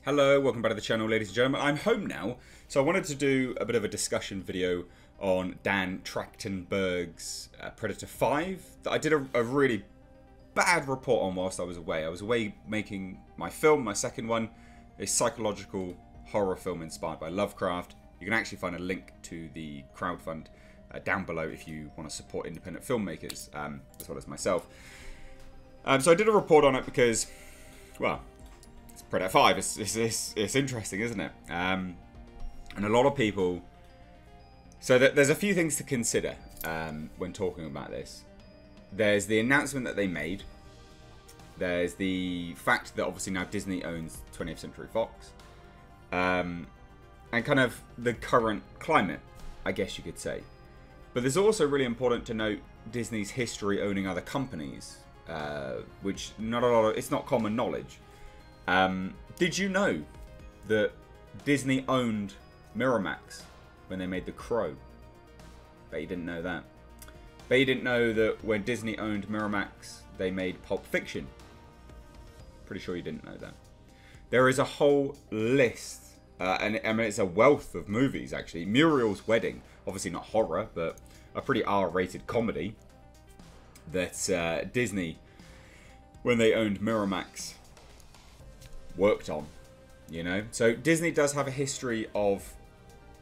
Hello, welcome back to the channel, ladies and gentlemen. I'm home now, so I wanted to do a bit of a discussion video on Dan Trachtenberg's Predator 5 that I did a really bad report on whilst I was away. I was away making my film, my second one, a psychological horror film inspired by Lovecraft. You can actually find a link to the crowdfund down below if you want to support independent filmmakers, as well as myself. So I did a report on it because, well, it's Predator 5. It's interesting, isn't it? And a lot of people... So there's a few things to consider when talking about this. There's the announcement that they made. There's the fact that obviously now Disney owns 20th Century Fox. And kind of the current climate, I guess you could say. But there's also really important to note Disney's history owning other companies, which it's not common knowledge. Did you know that Disney owned Miramax when they made The Crow? Bet you didn't know that. Bet you didn't know that when Disney owned Miramax, they made Pulp Fiction. Pretty sure you didn't know that. There is a whole list, and I mean it's a wealth of movies actually. Muriel's Wedding, obviously not horror, but a pretty R-rated comedy that Disney, when they owned Miramax, worked on, you know. So Disney does have a history of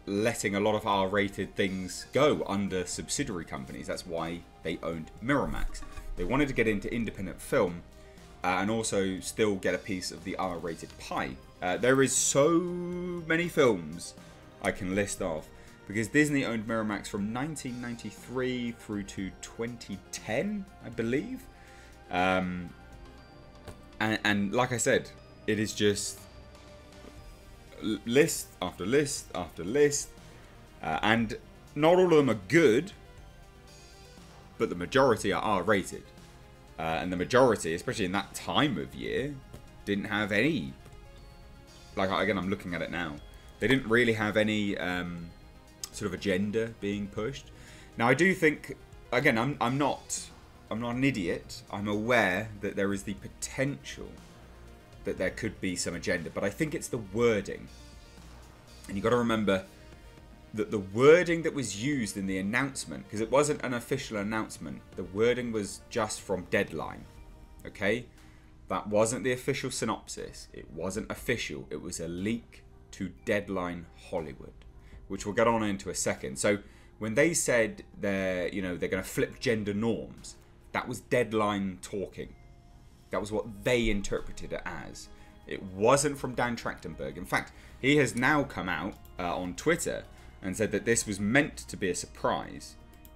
letting a lot of R-rated things go under subsidiary companies. That's why they owned Miramax. They wanted to get into independent film and also still get a piece of the R-rated pie. There is so many films I can list off because Disney owned Miramax from 1993 through to 2010, I believe. And like I said, it is just list after list after list. And not all of them are good, but the majority are R-rated. And the majority, especially in that time of year, didn't have any... Like, again, I'm looking at it now. They didn't really have any sort of agenda being pushed. Now, I do think... Again, I'm not an idiot. I'm aware that there is the potential that there could be some agenda, but I think it's the wording. And you've got to remember that the wording that was used in the announcement, because it wasn't an official announcement, the wording was just from Deadline, okay? That wasn't the official synopsis. It wasn't official. It was a leak to Deadline Hollywood, which we'll get on into a second. So when they said they're going to flip gender norms, that was Deadline talking. That was what they interpreted it as. It wasn't from Dan Trachtenberg. In fact, he has now come out on Twitter and said that this was meant to be a surprise.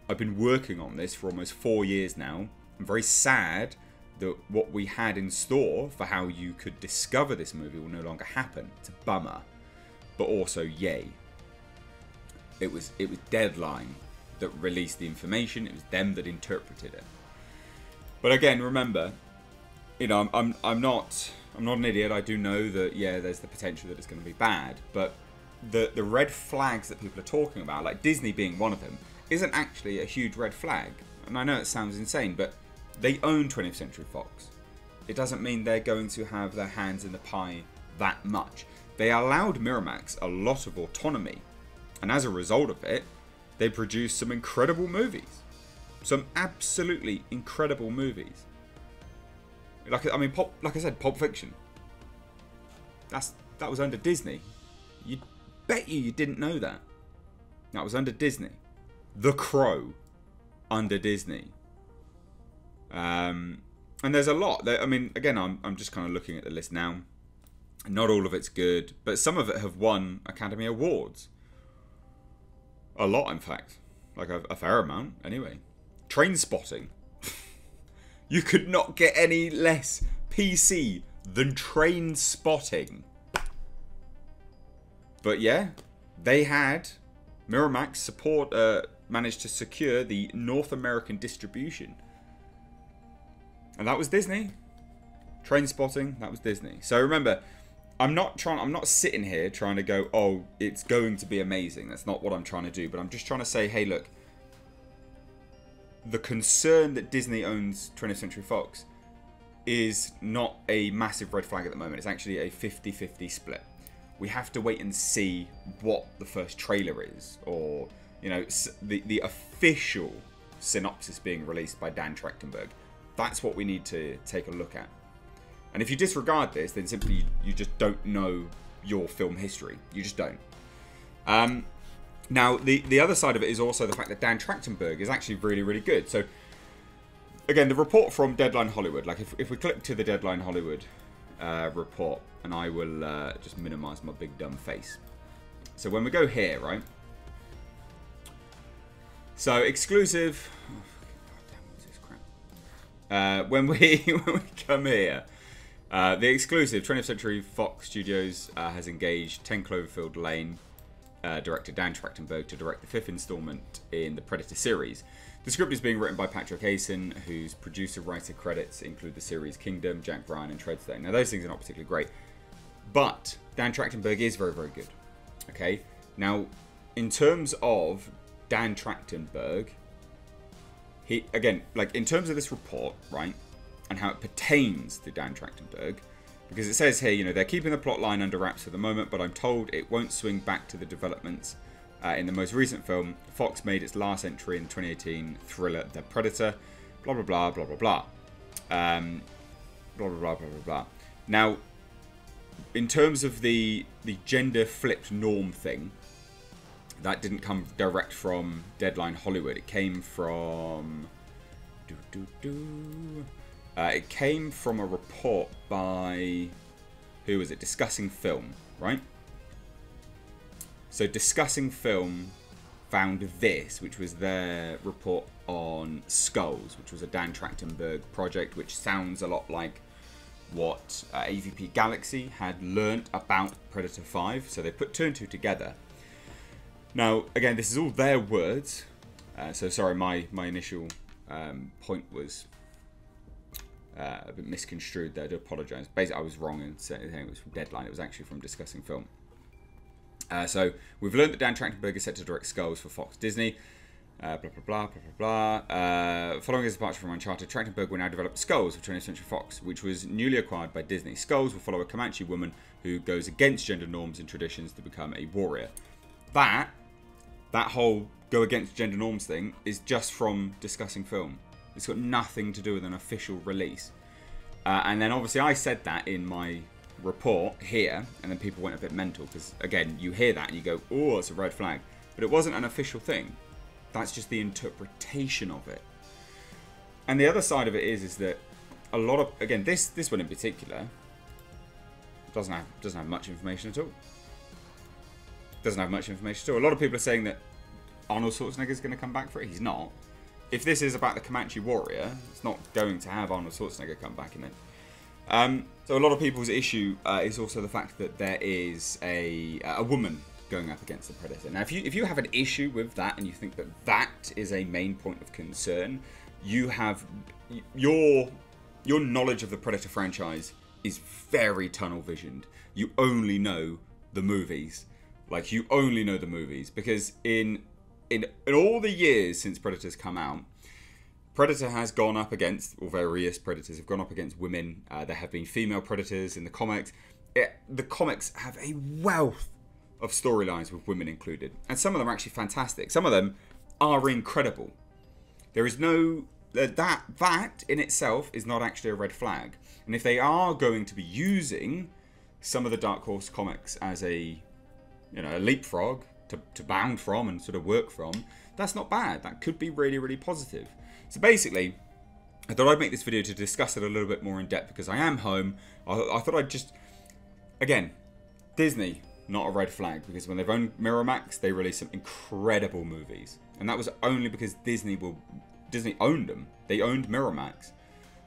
I've been working on this for almost 4 years now. I'm very sad that what we had in store for how you could discover this movie will no longer happen. It's a bummer. But also, yay. It was Deadline that released the information. It was them that interpreted it. But again, remember... You know, I'm not an idiot. I do know that, yeah, there's the potential that it's going to be bad. But the red flags that people are talking about, like Disney being one of them, isn't actually a huge red flag. And I know it sounds insane, but they own 20th Century Fox. It doesn't mean they're going to have their hands in the pie that much. They allowed Miramax a lot of autonomy. And as a result of it, they produced some incredible movies. Some absolutely incredible movies. Like I said, Pulp Fiction. That was under Disney. You bet you didn't know that. That was under Disney. The Crow, under Disney. And there's a lot. I mean, again, I'm just kind of looking at the list now. Not all of it's good, but some of it have won Academy Awards. A lot, in fact, like a fair amount. Anyway, Trainspotting. You could not get any less PC than Trainspotting. But yeah, they had Miramax managed to secure the North American distribution. And that was Disney. Trainspotting, that was Disney. So remember, I'm not sitting here trying to go, oh, it's going to be amazing. That's not what I'm trying to do. But I'm just trying to say, hey, look, the concern that Disney owns 20th Century Fox is not a massive red flag at the moment. It's actually a 50-50 split. We have to wait and see what the first trailer is, or, you know, the official synopsis being released by Dan Trachtenberg. That's what we need to take a look at. And if you disregard this, then simply you just don't know your film history. You just don't. Now, the other side of it is also the fact that Dan Trachtenberg is actually really, really good. So, again, the report from Deadline Hollywood, like if we click to the Deadline Hollywood report, and I will just minimize my big dumb face. So when we go here, right? So exclusive. Oh, damn, what's this crap? When we come here, the exclusive 20th Century Fox Studios has engaged 10 Cloverfield Lane director Dan Trachtenberg to direct the 5th installment in the Predator series. The script is being written by Patrick Aison, whose producer-writer credits include the series Kingdom, Ryan and Treadstone. Now, those things are not particularly great, but Dan Trachtenberg is very, very good. Okay? Now, in terms of Dan Trachtenberg, he, again, like, in terms of this report, right, and how it pertains to Dan Trachtenberg, because it says here, you know, they're keeping the plot line under wraps at the moment, but I'm told it won't swing back to the developments. In the most recent film, Fox made its last entry in 2018 thriller The Predator, blah, blah, blah, blah, blah, blah. Blah, blah, blah, blah, blah, blah. Now, in terms of the gender-flipped norm thing, that didn't come direct from Deadline Hollywood. It came from... it came from a report by... Who was it? Discussing Film, right? So Discussing Film found this, which was their report on Skulls, which was a Dan Trachtenberg project, which sounds a lot like what AVP Galaxy had learnt about Predator 5. So they put 2 and 2 together. Now, again, this is all their words. So sorry, my initial point was a bit misconstrued there. I do apologise. Basically, I was wrong in saying it was from Deadline. It was actually from Discussing Film. So we've learned that Dan Trachtenberg is set to direct Skulls for Fox Disney. Blah, blah, blah, blah, blah, blah. Following his departure from Uncharted, Trachtenberg will now develop Skulls for 20th Century Fox, which was newly acquired by Disney. Skulls will follow a Comanche woman who goes against gender norms and traditions to become a warrior. That whole go against gender norms thing is just from Discussing Film. It's got nothing to do with an official release. And then obviously I said that in my report here, and then people went a bit mental because, again, you hear that and you go, oh, it's a red flag. But it wasn't an official thing. That's just the interpretation of it. And the other side of it is that a lot of, again, this one in particular doesn't have much information at all. Doesn't have much information at all. A lot of people are saying that Arnold Schwarzenegger is going to come back for it. He's not. If this is about the Comanche warrior, it's not going to have Arnold Schwarzenegger come back in it. So a lot of people's issue is also the fact that there is a woman going up against the Predator. Now, if you have an issue with that and you think that that is a main point of concern, you have your knowledge of the Predator franchise is very tunnel visioned. You only know the movies. Like, you only know the movies because in all the years since Predator's come out, Predator has gone up against, or various Predators have gone up against women. There have been female Predators in the comics. The comics have a wealth of storylines with women included. And some of them are actually fantastic. Some of them are incredible. There is no... That in itself is not actually a red flag. And if they are going to be using some of the Dark Horse comics as a leapfrog to bound from and sort of work from, that's not bad. That could be really, really positive. So basically, I thought I'd make this video to discuss it a little bit more in depth because I am home. I thought I'd just... Again, Disney, not a red flag, because when they've owned Miramax, they released some incredible movies. And that was only because Disney owned them. They owned Miramax.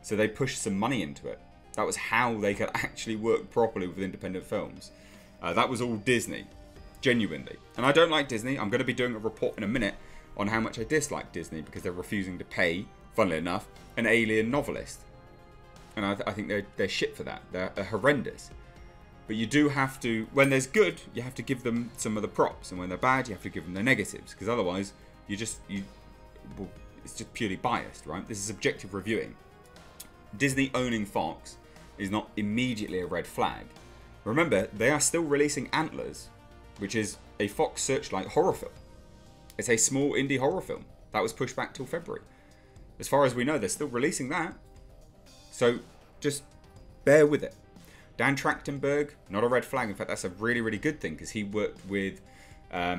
So they pushed some money into it. That was how they could actually work properly with independent films. That was all Disney. Genuinely. And I don't like Disney. I'm going to be doing a report in a minute on how much I dislike Disney because they're refusing to pay, funnily enough, an alien novelist. And I think they're shit for that. They're horrendous. But you do have to, when there's good, you have to give them some of the props. And when they're bad, you have to give them the negatives. Because otherwise, it's just purely biased, right? This is objective reviewing. Disney owning Fox is not immediately a red flag. Remember, they are still releasing Antlers, which is a Fox Searchlight horror film. It's a small indie horror film that was pushed back till February. As far as we know, they're still releasing that. So just bear with it. Dan Trachtenberg, not a red flag. In fact, that's a really, really good thing because he worked with, I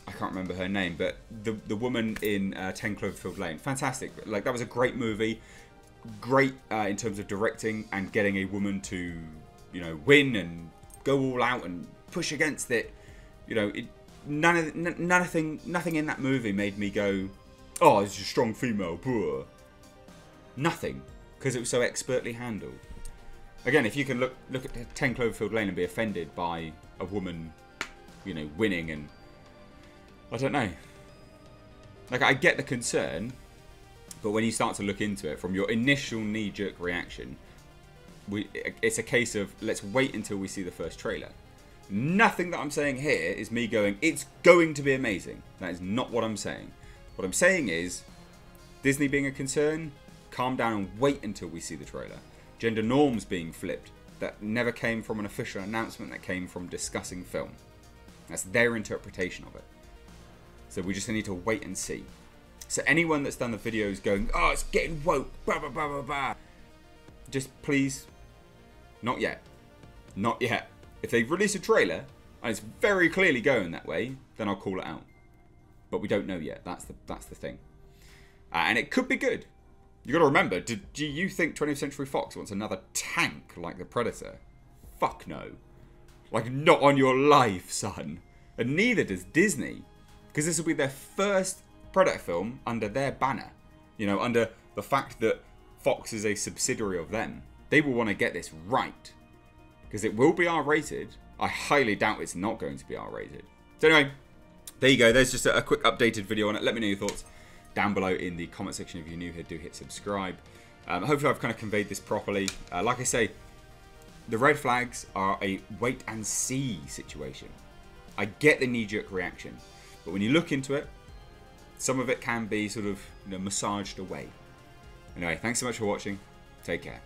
can't remember her name, but the woman in 10 Cloverfield Lane. Fantastic. Like, that was a great movie. Great in terms of directing and getting a woman to, you know, win and go all out and push against it. You know, nothing in that movie made me go, oh, it's a strong female. Blah. Nothing, because it was so expertly handled. Again, if you can look at 10 Cloverfield Lane and be offended by a woman, you know, winning, and I don't know. Like, I get the concern, but when you start to look into it from your initial knee-jerk reaction, it's a case of let's wait until we see the first trailer. Nothing that I'm saying here is me going, it's going to be amazing. That is not what I'm saying. What I'm saying is, Disney being a concern, calm down and wait until we see the trailer. Gender norms being flipped, that never came from an official announcement, that came from discussing film. That's their interpretation of it. So we just need to wait and see. So anyone that's done the videos going, oh, it's getting woke, blah, blah, blah, blah, blah, just please, not yet. Not yet. If they release a trailer, and it's very clearly going that way, then I'll call it out. But we don't know yet. That's the thing. And it could be good. You got to remember, do you think 20th Century Fox wants another tank like the Predator? Fuck no. Like, not on your life, son. And neither does Disney. Because this will be their first Predator film under their banner. You know, under the fact that Fox is a subsidiary of them. They will want to get this right. Because it will be R-rated. I highly doubt it's not going to be R-rated. So anyway, there you go. There's just a quick updated video on it. Let me know your thoughts down below in the comment section. If you're new here, do hit subscribe. Hopefully I've kind of conveyed this properly. Like I say, the red flags are a wait and see situation. I get the knee-jerk reaction, but when you look into it, some of it can be sort of, you know, massaged away. Anyway, thanks so much for watching. Take care.